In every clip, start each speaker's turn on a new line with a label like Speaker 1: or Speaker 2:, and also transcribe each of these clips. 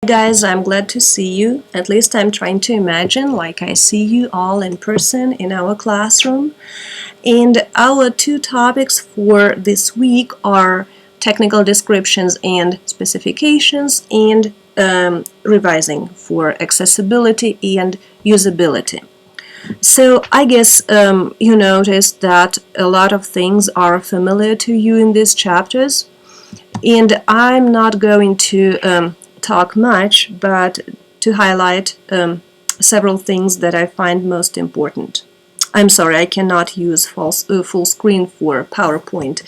Speaker 1: Guys, I'm glad to see you. At least I'm trying to imagine like I see you all in person in our classroom. And our two topics for this week are technical descriptions and specifications and revising for accessibility and usability. So I guess you noticed that a lot of things are familiar to you in these chapters, and I'm not going to talk much, but to highlight several things that I find most important. I'm sorry, I cannot use full screen for PowerPoint.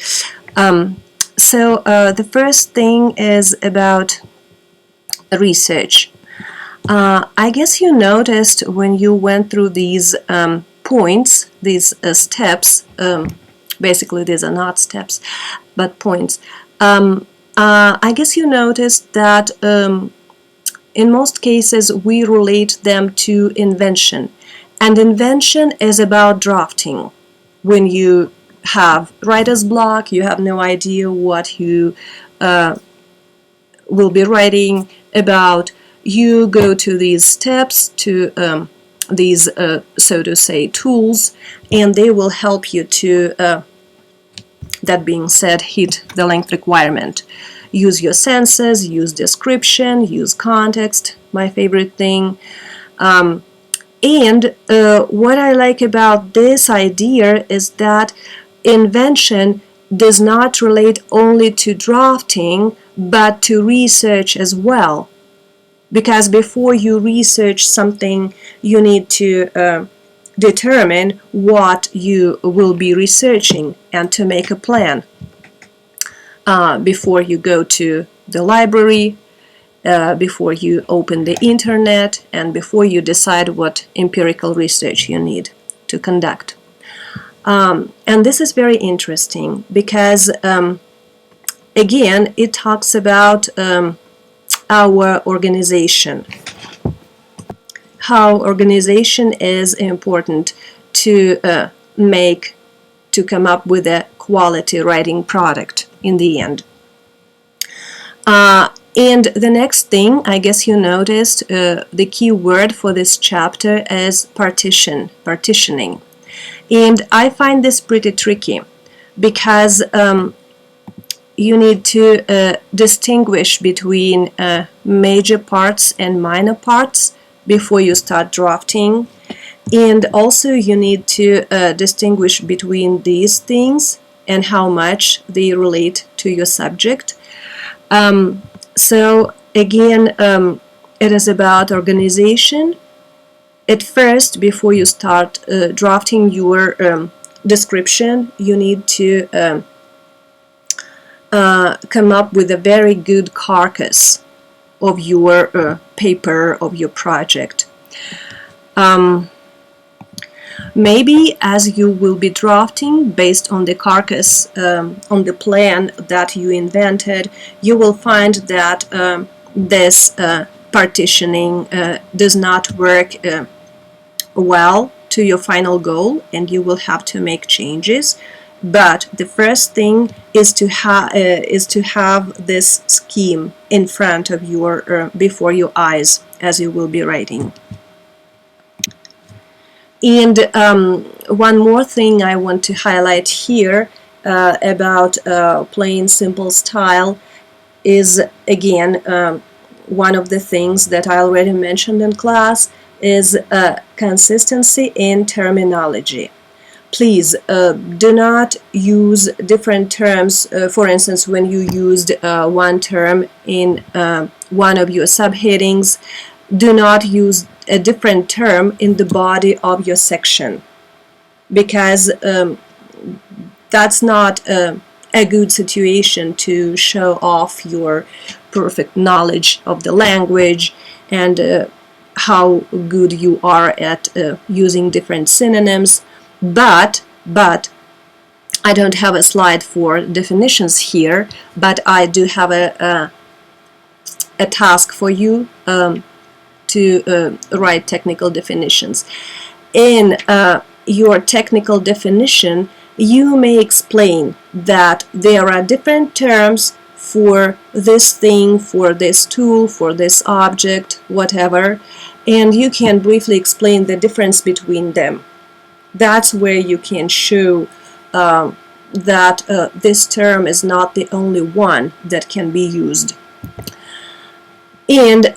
Speaker 1: The first thing is about research. I guess you noticed when you went through these points, these steps, basically these are not steps, but points. I guess you noticed that in most cases we relate them to invention. And invention is about drafting. When you have writer's block, you have no idea what you will be writing about. You go to these steps, to these, so to say, tools, and they will help you to, that being said, hit the length requirement. Use your senses, use description, use context, my favorite thing. And what I like about this idea is that invention does not relate only to drafting, but to research as well. Because before you research something, you need to determine what you will be researching and to make a plan before you go to the library, before you open the internet, and before you decide what empirical research you need to conduct. And this is very interesting because, again, it talks about our organization, how organization is important to come up with a quality writing product in the end. And the next thing, I guess you noticed, the key word for this chapter is partitioning. And I find this pretty tricky because you need to distinguish between major parts and minor parts before you start drafting. And also you need to distinguish between these things and how much they relate to your subject. So again, it is about organization. At first, before you start drafting your description, you need to come up with a very good carcass of your paper, of your project. Maybe as you will be drafting based on the carcass, on the plan that you invented, you will find that this partitioning does not work well to your final goal, and you will have to make changes. But the first thing is to have this scheme in front of your before your eyes as you will be writing. And one more thing I want to highlight here about plain simple style is, again, one of the things that I already mentioned in class is consistency in terminology. Please do not use different terms. For instance, when you used one term in one of your subheadings, do not use a different term in the body of your section, because that's not a good situation to show off your perfect knowledge of the language and how good you are at using different synonyms. But I don't have a slide for definitions here, but I do have a task for you to write technical definitions. In your technical definition, you may explain that there are different terms for this thing, for this tool, for this object, whatever, and you can briefly explain the difference between them. That's where you can show that this term is not the only one that can be used. And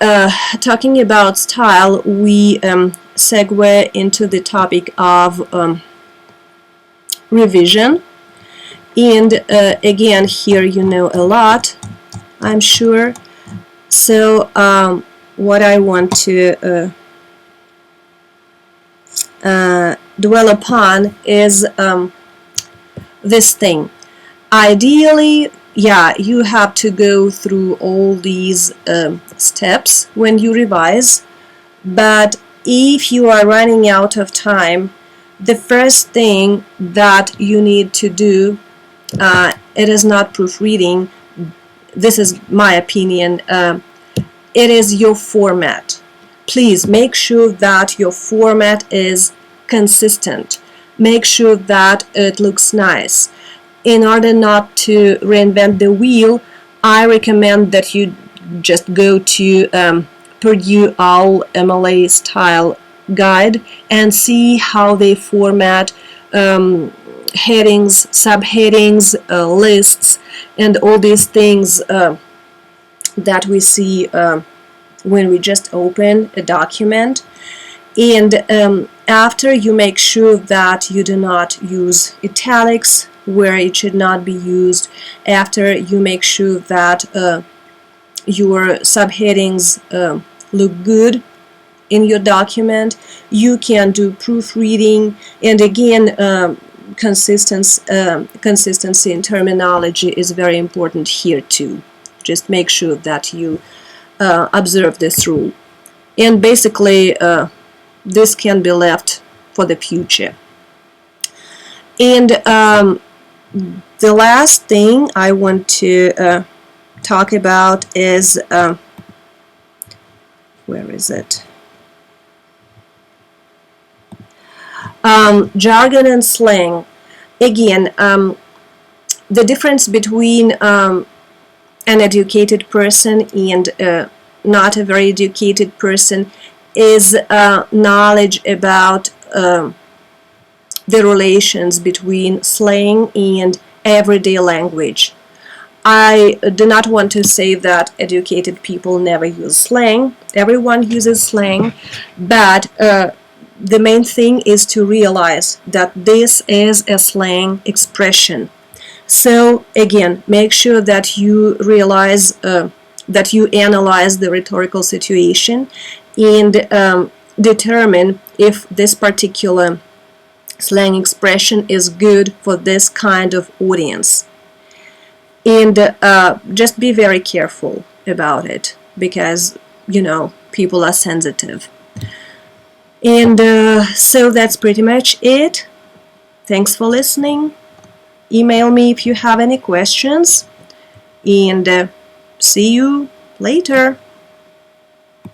Speaker 1: talking about style, we segue into the topic of revision. And again, here you know a lot, I'm sure. So what I want to dwell upon is this thing. Ideally, yeah, you have to go through all these steps when you revise, but if you are running out of time, the first thing that you need to do, it is not proofreading, this is my opinion, it is your format. Please make sure that your format is consistent. Make sure that it looks nice. In order not to reinvent the wheel, I recommend that you just go to Purdue OWL MLA style guide and see how they format headings, subheadings, lists, and all these things that we see when we just open a document. And after, you make sure that you do not use italics where it should not be used. After, you make sure that your subheadings look good in your document. You can do proofreading, and again, consistency in terminology is very important here too. Just make sure that you observe this rule. And basically, this can be left for the future. And the last thing I want to talk about is, where is it? Jargon and slang. Again, the difference between an educated person and not a very educated person is knowledge about the relations between slang and everyday language. I do not want to say that educated people never use slang. Everyone uses slang, but the main thing is to realize that this is a slang expression. So again, make sure that you realize that you analyze the rhetorical situation and determine if this particular slang expression is good for this kind of audience. And just be very careful about it, because, you know, people are sensitive. And so that's pretty much it. Thanks for listening. Email me if you have any questions, and see you later.